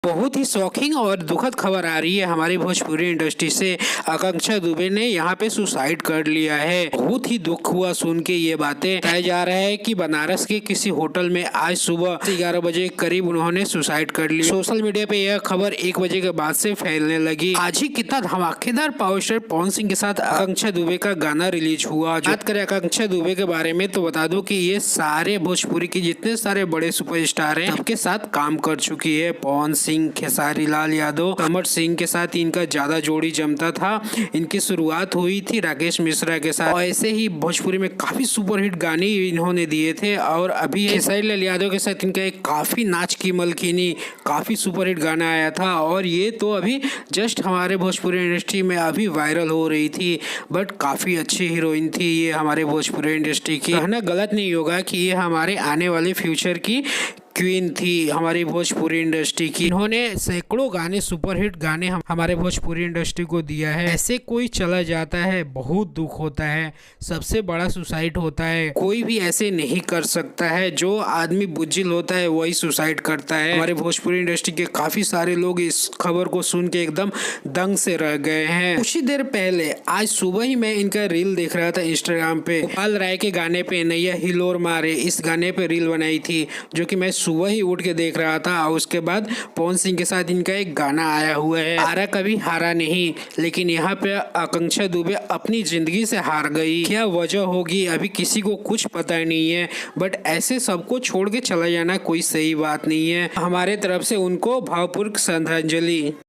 बहुत ही शॉकिंग और दुखद खबर आ रही है हमारी भोजपुरी इंडस्ट्री से। आकांक्षा दुबे ने यहाँ पे सुसाइड कर लिया है। बहुत ही दुख हुआ सुन के ये बातें। बताया जा रहा है कि बनारस के किसी होटल में आज सुबह 11 बजे करीब उन्होंने सुसाइड कर लिया। सोशल मीडिया पे यह खबर 1 बजे के बाद से फैलने लगी। आज ही कितना धमाकेदार पावर स्टार पवन सिंह के साथ आकांक्षा दुबे का गाना रिलीज हुआ। बात करें आकांक्षा दुबे के बारे में तो बता दूं कि ये सारे भोजपुरी के जितने सारे बड़े सुपरस्टार हैं सबके साथ काम कर चुकी है। पवन सिंह, खेसारी लाल यादव, कमर सिंह के साथ इनका ज्यादा जोड़ी जमता था। इनकी शुरुआत हुई थी राकेश मिश्रा के साथ और ऐसे ही भोजपुरी में काफी सुपरहिट गाने इन्होंने दिए थे। और अभी खेसारी लाल यादव के साथ इनका एक काफी नाच की मलकिनी काफी सुपरहिट गाना आया था और ये तो अभी जस्ट हमारे भोजपुरी इंडस्ट्री में अभी वायरल हो रही थी। बट काफी अच्छी हीरोइन थी ये हमारे भोजपुरी इंडस्ट्री की। कहना गलत नहीं होगा कि ये हमारे आने वाले फ्यूचर की क्वीन थी हमारी भोजपुरी इंडस्ट्री की। इन्होंने सैकड़ों गाने सुपरहिट गाने हमारे भोजपुरी इंडस्ट्री को दिया है। ऐसे कोई चला जाता है बहुत दुख होता है। सबसे बड़ा सुसाइड होता है। कोई भी ऐसे नहीं कर सकता है। जो आदमी बुज्जिल होता है वही सुसाइड करता है। हमारे भोजपुरी इंडस्ट्री के काफी सारे लोग इस खबर को सुन के एकदम दंग से रह गए हैं। कुछ ही देर पहले आज सुबह ही मैं इनका रील देख रहा था इंस्टाग्राम पे। गोपाल राय के गाने पे नैया हिलोर मारे इस गाने पे रील बनाई थी जो कि मैं सुबह ही उठ के देख रहा था। और उसके बाद पवन सिंह के साथ इनका एक गाना आया हुआ है, हारा कभी हारा नहीं। लेकिन यहाँ पे आकांक्षा दुबे अपनी जिंदगी से हार गई। क्या वजह होगी अभी किसी को कुछ पता नहीं है। बट ऐसे सबको छोड़ के चला जाना कोई सही बात नहीं है। हमारे तरफ से उनको भावपूर्ण श्रद्धांजलि।